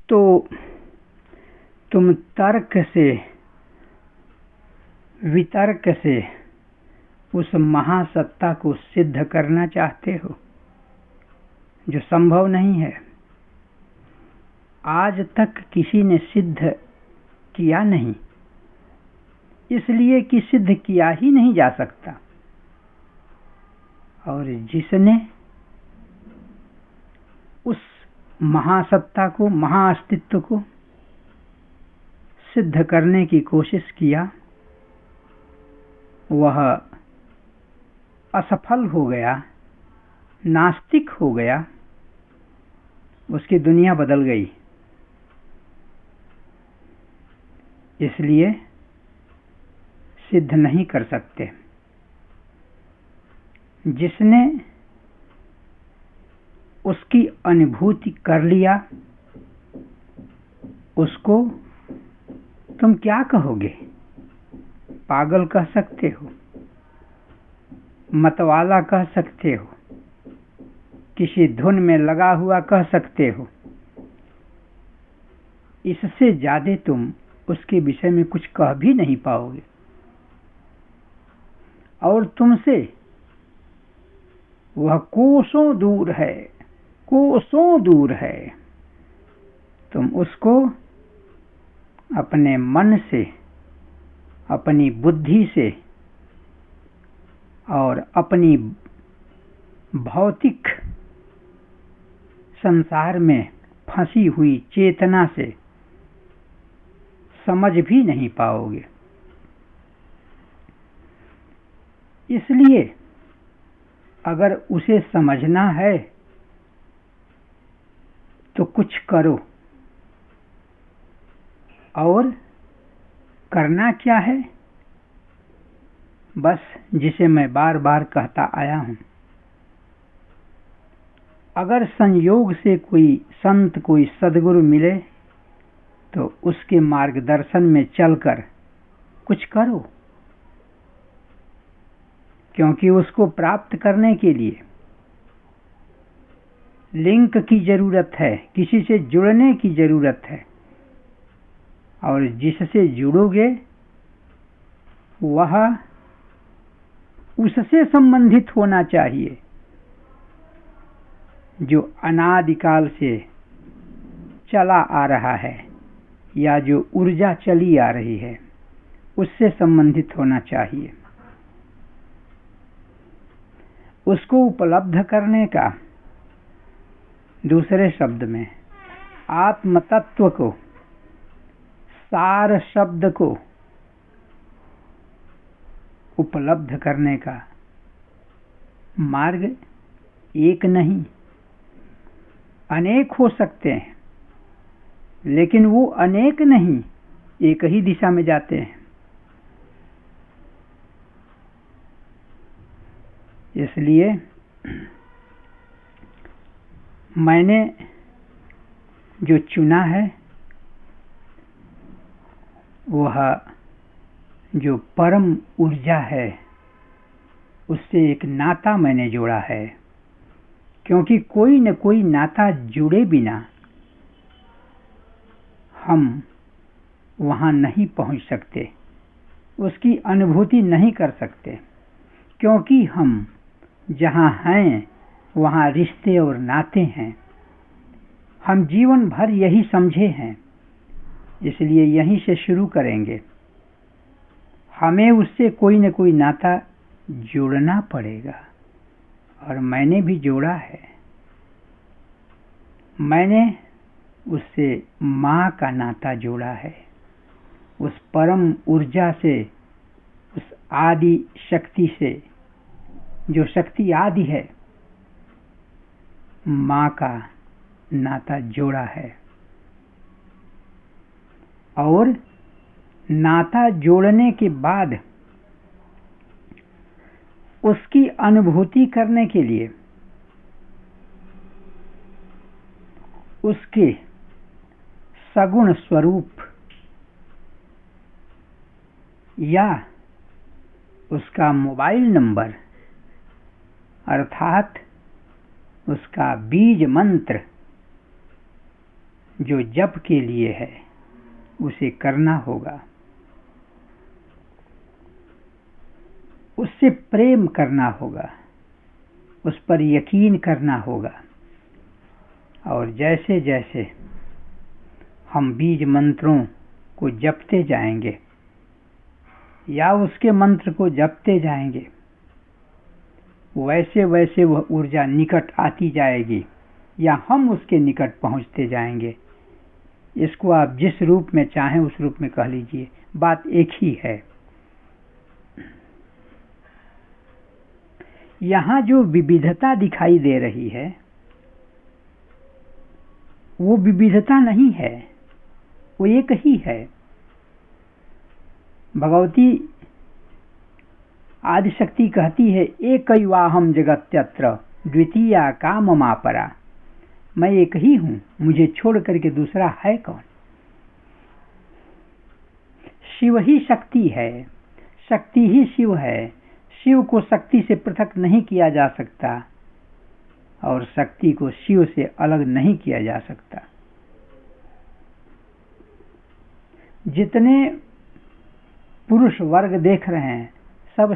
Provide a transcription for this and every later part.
तो तुम तर्क से वितर्क से उस महासत्ता को सिद्ध करना चाहते हो जो संभव नहीं है। आज तक किसी ने सिद्ध किया नहीं, इसलिए कि सिद्ध किया ही नहीं जा सकता। और जिसने उस महासत्ता को, महाअस्तित्व को सिद्ध करने की कोशिश किया, वह असफल हो गया, नास्तिक हो गया, उसकी दुनिया बदल गई। इसलिए सिद्ध नहीं कर सकते। जिसने उसकी अनुभूति कर लिया, उसको तुम क्या कहोगे? पागल कह सकते हो, मतवाला कह सकते हो, किसी धुन में लगा हुआ कह सकते हो। इससे ज्यादा तुम उसके विषय में कुछ कह भी नहीं पाओगे। और तुमसे वह कोसों दूर है, कोसों दूर है। तुम उसको अपने मन से, अपनी बुद्धि से और अपनी भौतिक संसार में फंसी हुई चेतना से समझ भी नहीं पाओगे। इसलिए अगर उसे समझना है तो कुछ करो। और करना क्या है? बस जिसे मैं बार बार कहता आया हूं, अगर संयोग से कोई संत, कोई सद्गुरु मिले तो उसके मार्गदर्शन में चलकर कुछ करो। क्योंकि उसको प्राप्त करने के लिए लिंक की जरूरत है, किसी से जुड़ने की जरूरत है। और जिससे जुड़ोगे वह उससे संबंधित होना चाहिए, जो अनादिकाल से चला आ रहा है या जो ऊर्जा चली आ रही है, उससे संबंधित होना चाहिए। उसको उपलब्ध करने का, दूसरे शब्द में आत्म तत्व को, सार शब्द को उपलब्ध करने का मार्ग एक नहीं, अनेक हो सकते हैं, लेकिन वो अनेक नहीं, एक ही दिशा में जाते हैं। इसलिए मैंने जो चुना है वह जो परम ऊर्जा है, उससे एक नाता मैंने जोड़ा है। क्योंकि कोई न कोई नाता जुड़े बिना हम वहां नहीं पहुंच सकते, उसकी अनुभूति नहीं कर सकते। क्योंकि हम जहां हैं वहां रिश्ते और नाते हैं। हम जीवन भर यही समझे हैं, इसलिए यहीं से शुरू करेंगे। हमें उससे कोई न कोई नाता जोड़ना पड़ेगा। और मैंने भी जोड़ा है। मैंने उससे माँ का नाता जोड़ा है, उस परम ऊर्जा से, उस आदि शक्ति से, जो शक्ति आदि है, माँ का नाता जोड़ा है। और नाता जोड़ने के बाद उसकी अनुभूति करने के लिए उसके सगुण स्वरूप या उसका मोबाइल नंबर अर्थात उसका बीज मंत्र जो जप के लिए है उसे करना होगा, उससे प्रेम करना होगा, उस पर यकीन करना होगा। और जैसे जैसे हम बीज मंत्रों को जपते जाएंगे या उसके मंत्र को जपते जाएंगे, वैसे वैसे वह ऊर्जा निकट आती जाएगी या हम उसके निकट पहुंचते जाएंगे। इसको आप जिस रूप में चाहें उस रूप में कह लीजिए, बात एक ही है। यहाँ जो विविधता दिखाई दे रही है वो विविधता नहीं है, वो एक ही है। भगवती आदिशक्ति कहती है, एकैवाहम जगत्यत्र द्वितीया काममापरा। मैं एक ही हूं, मुझे छोड़ करके दूसरा है कौन। शिव ही शक्ति है, शक्ति ही शिव है। शिव को शक्ति से पृथक नहीं किया जा सकता और शक्ति को शिव से अलग नहीं किया जा सकता। जितने पुरुष वर्ग देख रहे हैं सब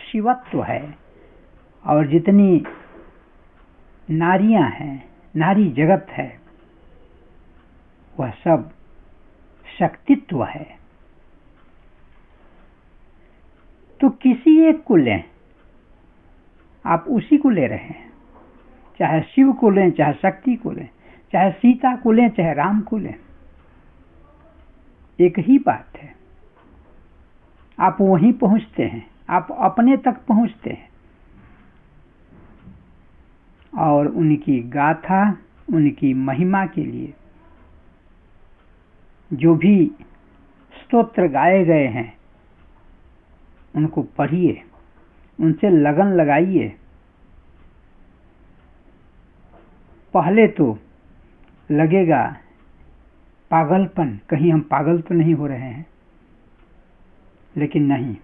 शिवत्व है, और जितनी नारियां हैं, नारी जगत है, वह सब शक्तित्व है। तो किसी एक को लें, आप उसी को ले रहे हैं, चाहे शिव को लें, चाहे शक्ति को लें, चाहे सीता को लें, चाहे राम को लें, एक ही बात है। आप वहीं पहुंचते हैं, आप अपने तक पहुंचते हैं और उनकी गाथा, उनकी महिमा के लिए जो भी स्तोत्र गाए गए हैं उनको पढ़िए, उनसे लगन लगाइए। पहले तो लगेगा पागलपन, कहीं हम पागल तो नहीं हो रहे हैं, लेकिन नहीं,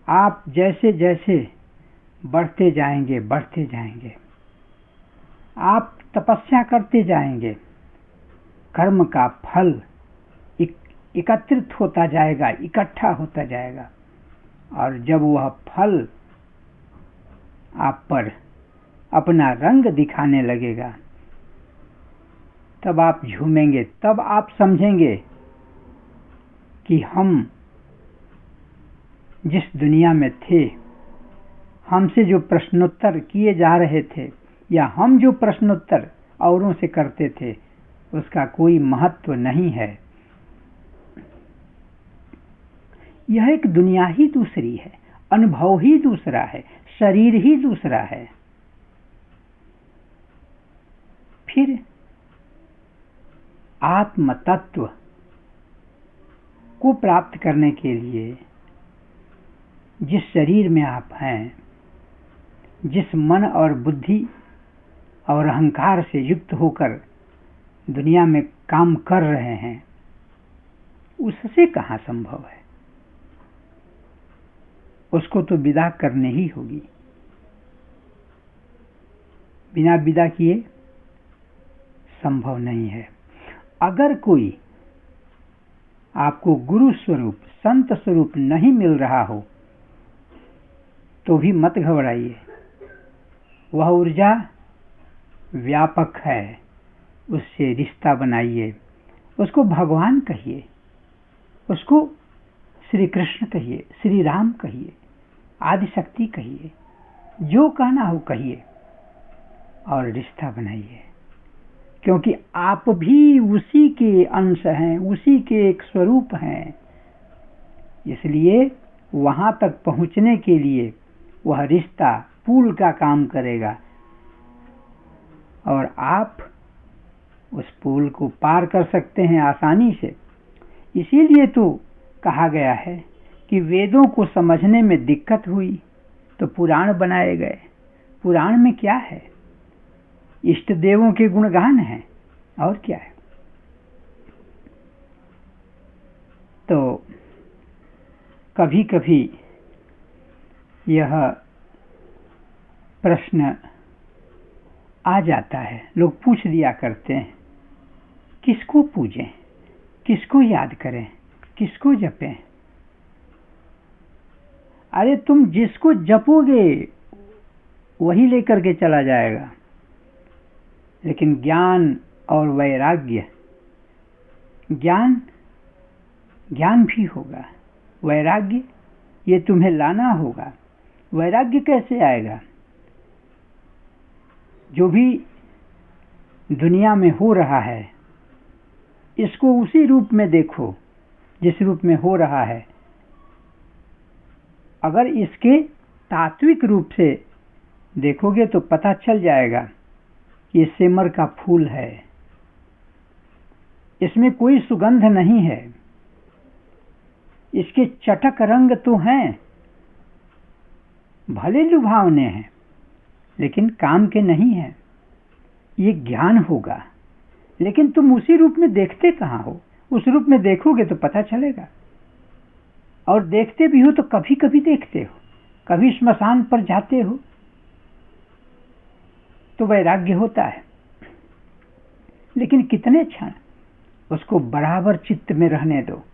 आप जैसे जैसे बढ़ते जाएंगे बढ़ते जाएंगे, आप तपस्या करते जाएंगे, कर्म का फल एकत्रित होता जाएगा, इकट्ठा होता जाएगा, और जब वह फल आप पर अपना रंग दिखाने लगेगा तब आप झूमेंगे, तब आप समझेंगे कि हम जिस दुनिया में थे, हमसे जो प्रश्नोत्तर किए जा रहे थे या हम जो प्रश्नोत्तर औरों से करते थे उसका कोई महत्व नहीं है। यह एक दुनिया ही दूसरी है, अनुभव ही दूसरा है, शरीर ही दूसरा है। फिर आत्म तत्व को प्राप्त करने के लिए जिस शरीर में आप हैं, जिस मन और बुद्धि और अहंकार से युक्त होकर दुनिया में काम कर रहे हैं, उससे कहाँ संभव है। उसको तो विदा करनी ही होगी। बिना विदा किए संभव नहीं है। अगर कोई आपको गुरु स्वरूप, संत स्वरूप नहीं मिल रहा हो तो भी मत घबराइए। वह ऊर्जा व्यापक है, उससे रिश्ता बनाइए, उसको भगवान कहिए, उसको श्री कृष्ण कहिए, श्री राम कहिए, आदिशक्ति कहिए, जो कहना हो कहिए और रिश्ता बनाइए, क्योंकि आप भी उसी के अंश हैं, उसी के एक स्वरूप हैं। इसलिए वहां तक पहुंचने के लिए वह रिश्ता पुल का काम करेगा और आप उस पुल को पार कर सकते हैं आसानी से। इसीलिए तो कहा गया है कि वेदों को समझने में दिक्कत हुई तो पुराण बनाए गए। पुराण में क्या है? इष्ट देवों के गुणगान हैं, और क्या है। तो कभी कभी यह प्रश्न आ जाता है, लोग पूछ दिया करते हैं किसको पूजें, किसको याद करें, किसको जपें? अरे तुम जिसको जपोगे वही लेकर के चला जाएगा। लेकिन ज्ञान और वैराग्य, ज्ञान भी होगा, वैराग्य ये तुम्हें लाना होगा। वैराग्य कैसे आएगा? जो भी दुनिया में हो रहा है इसको उसी रूप में देखो जिस रूप में हो रहा है। अगर इसके तात्विक रूप से देखोगे तो पता चल जाएगा ये सेमर का फूल है, इसमें कोई सुगंध नहीं है, इसके चटक रंग तो हैं, भले लुभावने हैं लेकिन काम के नहीं हैं। ये ज्ञान होगा। लेकिन तुम उसी रूप में देखते कहाँ हो? उस रूप में देखोगे तो पता चलेगा। और देखते भी हो तो कभी कभी देखते हो, कभी श्मशान पर जाते हो तो वैराग्य होता है। लेकिन कितने क्षण उसको बराबर चित्त में रहने दो,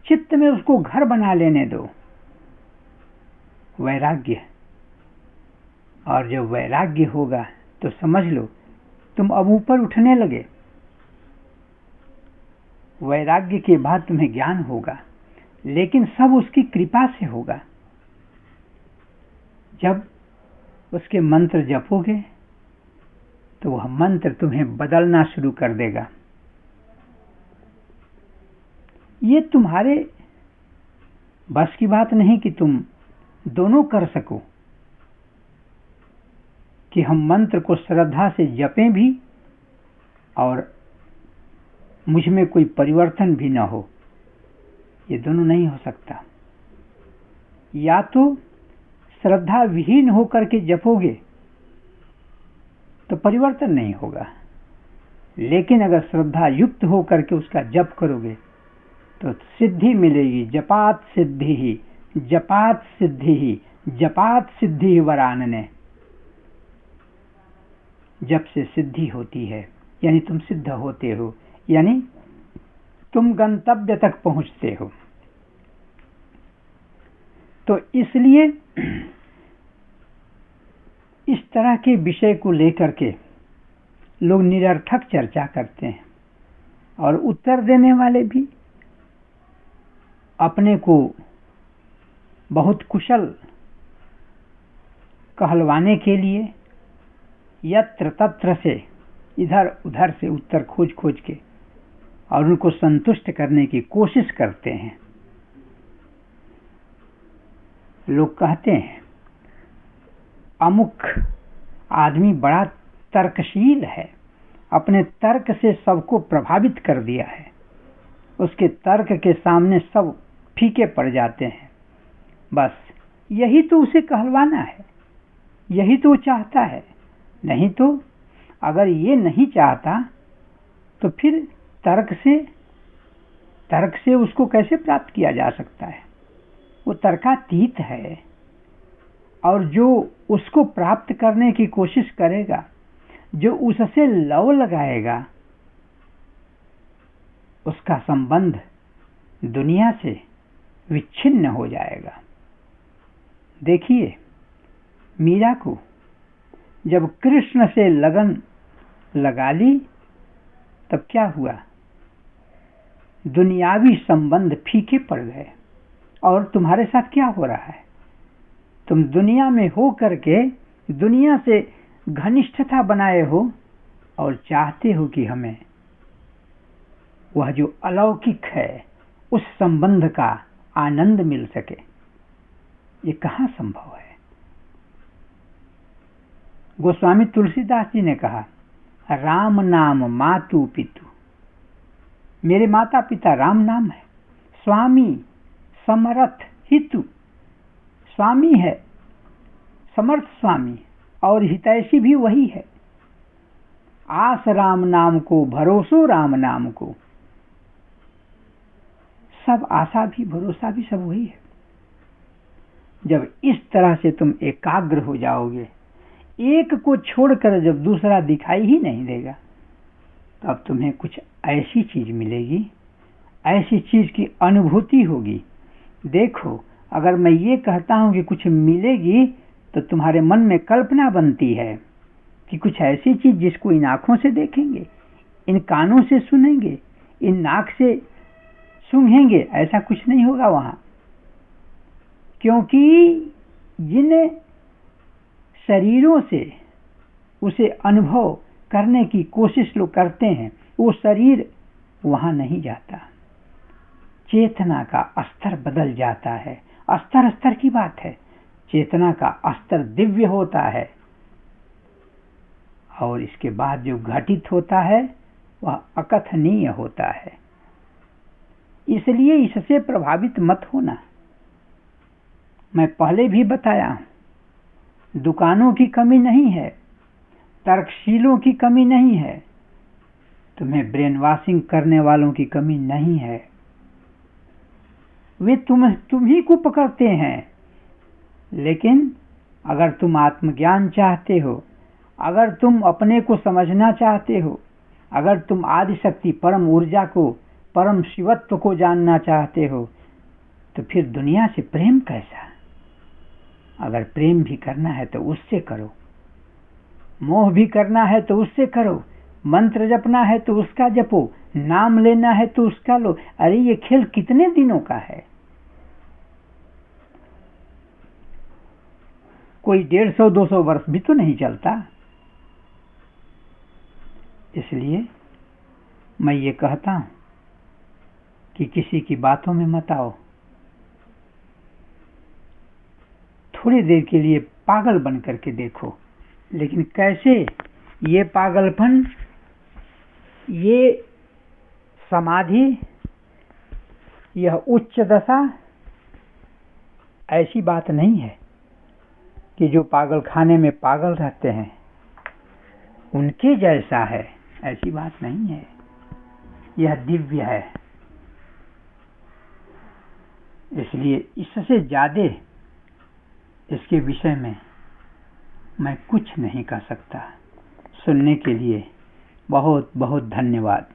चित्त में उसको घर बना लेने दो, वैराग्य। और जब वैराग्य होगा तो समझ लो तुम अब ऊपर उठने लगे। वैराग्य के बाद तुम्हें ज्ञान होगा, लेकिन सब उसकी कृपा से होगा। जब उसके मंत्र जपोगे तो वह मंत्र तुम्हें बदलना शुरू कर देगा। ये तुम्हारे बस की बात नहीं कि तुम दोनों कर सको, कि हम मंत्र को श्रद्धा से जपें भी और मुझ में कोई परिवर्तन भी न हो। ये दोनों नहीं हो सकता। या तो श्रद्धा विहीन होकर के जपोगे तो परिवर्तन नहीं होगा, लेकिन अगर श्रद्धा युक्त होकर के उसका जप करोगे तो सिद्धि मिलेगी। जपात सिद्धि ही, जपात सिद्धि ही, जपात सिद्धि ही वरानने। जप से सिद्धि होती है, यानी तुम सिद्ध होते हो, यानी तुम गंतव्य तक पहुंचते हो। तो इसलिए इस तरह के विषय को लेकर के लोग निरर्थक चर्चा करते हैं और उत्तर देने वाले भी अपने को बहुत कुशल कहलवाने के लिए यत्र तत्र से इधर उधर से उत्तर खोज खोज के और उनको संतुष्ट करने की कोशिश करते हैं। लोग कहते हैं अमुक आदमी बड़ा तर्कशील है, अपने तर्क से सबको प्रभावित कर दिया है, उसके तर्क के सामने सब फीके पड़ जाते हैं। बस यही तो उसे कहलवाना है, यही तो चाहता है। नहीं तो अगर ये नहीं चाहता तो फिर तर्क से उसको कैसे प्राप्त किया जा सकता है? वो तर्कातीत है। और जो उसको प्राप्त करने की कोशिश करेगा, जो उससे लव लगाएगा, उसका संबंध दुनिया से विच्छिन्न हो जाएगा। देखिए मीरा को जब कृष्ण से लगन लगा ली तब क्या हुआ? दुनियावी संबंध फीके पड़ गए। और तुम्हारे साथ क्या हो रहा है? तुम दुनिया में हो करके दुनिया से घनिष्ठता बनाए हो और चाहते हो कि हमें वह जो अलौकिक है उस संबंध का आनंद मिल सके। ये कहाँ संभव है? गोस्वामी तुलसीदास जी ने कहा, राम नाम मातु पितु। मेरे माता पिता राम नाम है। स्वामी समर्थ हितु, स्वामी है समर्थ स्वामी, और हितैषी भी वही है। आस राम नाम को, भरोसो राम नाम को। सब आशा भी भरोसा भी सब वही है। जब इस तरह से तुम एकाग्र हो जाओगे, एक को छोड़कर जब दूसरा दिखाई ही नहीं देगा, तो अब तुम्हें कुछ ऐसी चीज मिलेगी, ऐसी चीज की अनुभूति होगी। देखो, अगर मैं ये कहता हूं कि कुछ मिलेगी तो तुम्हारे मन में कल्पना बनती है कि कुछ ऐसी चीज जिसको इन आंखों से देखेंगे, इन कानों से सुनेंगे, इन नाक से सूंघेंगे। ऐसा कुछ नहीं होगा वहां, क्योंकि जिन शरीरों से उसे अनुभव करने की कोशिश लोग करते हैं, वो शरीर वहां नहीं जाता। चेतना का स्तर बदल जाता है। स्तर स्तर की बात है। चेतना का स्तर दिव्य होता है और इसके बाद जो घटित होता है वह अकथनीय होता है। इसलिए इससे प्रभावित मत होना। मैं पहले भी बताया, दुकानों की कमी नहीं है, तर्कशीलों की कमी नहीं है, तुम्हें ब्रेन वॉशिंग करने वालों की कमी नहीं है। वे तुम ही को पकड़ते हैं। लेकिन अगर तुम आत्मज्ञान चाहते हो, अगर तुम अपने को समझना चाहते हो, अगर तुम आदि शक्ति परम ऊर्जा को, परम शिवत्व को जानना चाहते हो, तो फिर दुनिया से प्रेम कैसा? अगर प्रेम भी करना है तो उससे करो, मोह भी करना है तो उससे करो, मंत्र जपना है तो उसका जपो, नाम लेना है तो उसका लो। अरे ये खेल कितने दिनों का है? कोई 150-200 वर्ष भी तो नहीं चलता। इसलिए मैं ये कहता हूं कि किसी की बातों में मत आओ। थोड़ी देर के लिए पागल बन करके देखो, लेकिन कैसे? ये पागलपन, ये समाधि, यह उच्च दशा ऐसी बात नहीं है कि जो पागल खाने में पागल रहते हैं उनके जैसा है, ऐसी बात नहीं है। यह दिव्य है। इसलिए इससे ज्यादा इसके विषय में मैं कुछ नहीं कह सकता। सुनने के लिए बहुत बहुत धन्यवाद।